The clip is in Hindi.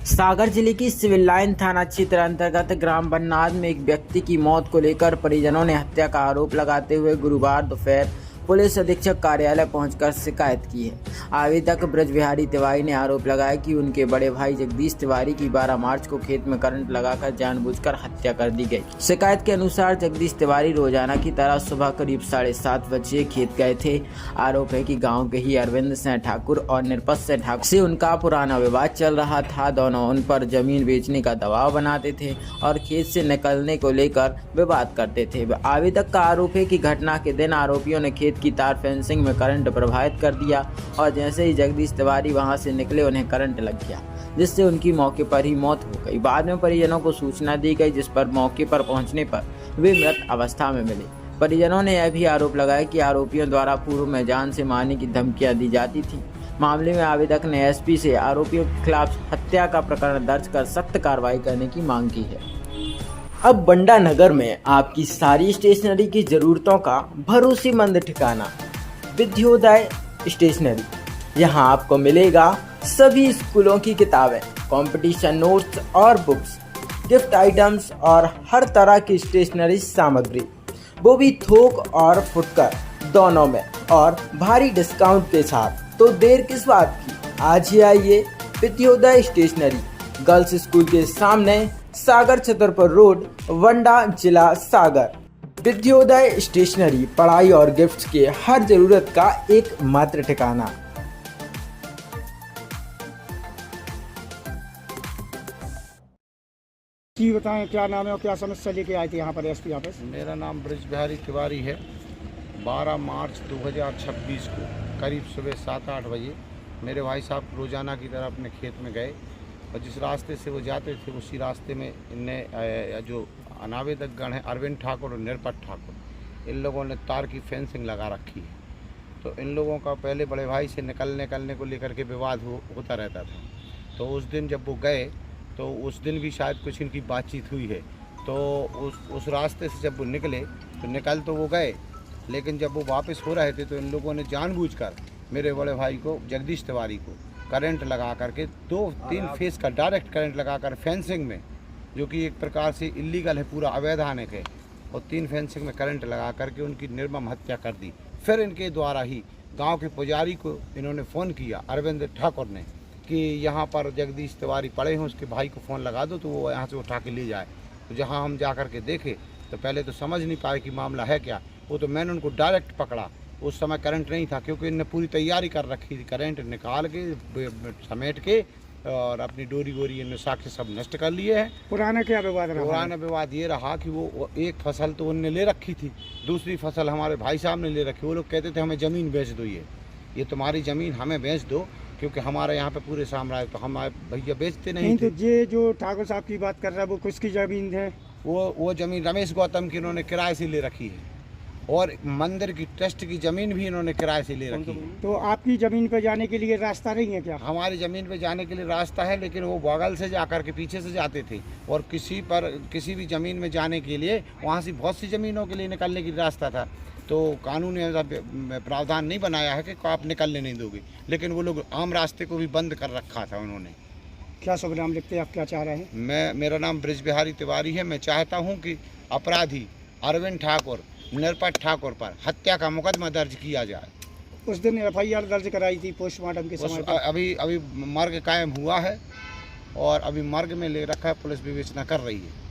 सागर जिले की सिविल लाइन थाना क्षेत्र अंतर्गत ग्राम बन्नाद में एक व्यक्ति की मौत को लेकर परिजनों ने हत्या का आरोप लगाते हुए गुरुवार दोपहर पुलिस अधीक्षक कार्यालय पहुंचकर शिकायत की है। आवेदक ब्रज बिहारी तिवारी ने आरोप लगाया कि उनके बड़े भाई जगदीश तिवारी की 12 मार्च को खेत में करंट लगाकर जानबूझकर हत्या कर दी गई। शिकायत के अनुसार जगदीश तिवारी रोजाना की तरह सुबह करीब 7:30 बजे खेत गए थे। आरोप है कि गाँव के ही अरविंद सिंह ठाकुर और निरपत सिंह ठाकुर से उनका पुराना विवाद चल रहा था। दोनों उन पर जमीन बेचने का दबाव बनाते थे और खेत से निकलने को लेकर विवाद करते थे। आवेदक का आरोप है कि घटना के दिन आरोपियों ने खेत की तार फेंसिंग में करंट प्रवाहित कर दिया और जैसे ही जगदीश तिवारी वहां से निकले उन्हें करंट लग गया, जिससे उनकी मौके पर ही मौत हो गई। बाद में परिजनों को सूचना दी गई, जिस पर मौके पर पहुंचने पर वे मृत अवस्था में मिले। परिजनों ने यह भी आरोप लगाया कि आरोपियों द्वारा पूर्व में जान से मारने की धमकियां दी जाती थी। मामले में आवेदक ने एसपी से आरोपियों के खिलाफ हत्या का प्रकरण दर्ज कर सख्त कार्रवाई करने की मांग की है। अब बंडा नगर में आपकी सारी स्टेशनरी की जरूरतों का भरोसेमंद ठिकाना विद्योदय स्टेशनरी। यहाँ आपको मिलेगा सभी स्कूलों की किताबें, कंपटीशन नोट्स और बुक्स, गिफ्ट आइटम्स और हर तरह की स्टेशनरी सामग्री, वो भी थोक और फुटकर दोनों में और भारी डिस्काउंट के साथ। तो देर किस बात की, आज ही आइए विद्योदय स्टेशनरी, गर्ल्स स्कूल के सामने, सागर छतरपुर रोड, वंडा, जिला सागर। विद्योदय स्टेशनरी पढ़ाई और गिफ्ट्स के हर जरूरत का एकमात्र ठिकाना। जी बताएं, क्या नाम है और क्या समस्या लेके आए थे यहाँ पर एसपी ऑफिस? मेरा नाम ब्रज बिहारी तिवारी है। 12 मार्च 2026 को करीब सुबह 7-8 बजे मेरे भाई साहब रोज़ाना की तरह अपने खेत में गए और जिस रास्ते से वो जाते थे उसी रास्ते में इनने जो अनावेदक गण है अरविंद ठाकुर और निरपत ठाकुर, इन लोगों ने तार की फेंसिंग लगा रखी है। तो इन लोगों का पहले बड़े भाई से निकलने को लेकर के विवाद होता रहता था। तो उस दिन जब वो गए तो उस दिन भी शायद कुछ इनकी बातचीत हुई है। तो उस रास्ते से जब वो निकले तो निकल तो वो गए, लेकिन जब वो वापस हो रहे थे तो इन लोगों ने जानबूझकर मेरे बड़े भाई को जगदीश तिवारी को करंट लगा करके 2-3 फेस का डायरेक्ट करंट लगाकर फेंसिंग में, जो कि एक प्रकार से इलीगल है, पूरा अवैधानिक है, और 3 फेंसिंग में करंट लगा करके उनकी निर्मम हत्या कर दी। फिर इनके द्वारा ही गांव के पुजारी को इन्होंने फ़ोन किया अरविंद ठाकुर ने कि यहाँ पर जगदीश तिवारी पड़े हैं, उसके भाई को फ़ोन लगा दो तो वो यहाँ से उठा के ले जाए। तो जहाँ हम जा कर के देखे तो पहले तो समझ नहीं पाए कि मामला है क्या। वो तो मैंने उनको डायरेक्ट पकड़ा, उस समय करंट नहीं था क्योंकि इनने पूरी तैयारी कर रखी थी। करंट निकाल के समेट के और अपनी डोरी गोरी इनने साक्ष्य सब नष्ट कर लिए हैं। पुराना क्या विवाद रहा? पुराना विवाद ये रहा कि वो एक फसल तो उनने ले रखी थी, दूसरी फसल हमारे भाई साहब ने ले रखी। वो लोग कहते थे हमें ज़मीन बेच दो, ये तुम्हारी ज़मीन हमें बेच दो, क्योंकि हमारे यहाँ पे पूरे साम्राज्य, तो हम भैया बेचते नहीं थे। तो ये जो ठाकुर साहब की बात कर रहा है वो किसकी ज़मीन है? वो ज़मीन रमेश गौतम की इन्होंने किराए से ले रखी है, और मंदिर की ट्रस्ट की ज़मीन भी इन्होंने किराए से ले रखी है। तो आपकी ज़मीन पर जाने के लिए रास्ता नहीं है क्या? हमारी ज़मीन पे जाने के लिए रास्ता है, लेकिन वो बगल से जाकर के पीछे से जाते थे, और किसी भी ज़मीन में जाने के लिए वहाँ से बहुत सी ज़मीनों के लिए निकलने के लिए रास्ता था। तो कानून ने प्रावधान नहीं बनाया है कि आप निकलने नहीं दोगे, लेकिन वो लोग आम रास्ते को भी बंद कर रखा था उन्होंने। क्या शुभ नाम लिखते हैं आप, क्या चाह रहे हैं? मेरा नाम ब्रज बिहारी तिवारी है। मैं चाहता हूँ कि अपराधी अरविंद ठाकुर, निरपत ठाकुर पर हत्या का मुकदमा दर्ज किया जाए। उस दिन FIR दर्ज कराई थी पोस्टमार्टम के समय पर। अभी मर्ग कायम हुआ है और अभी मर्ग में ले रखा है, पुलिस विवेचना कर रही है।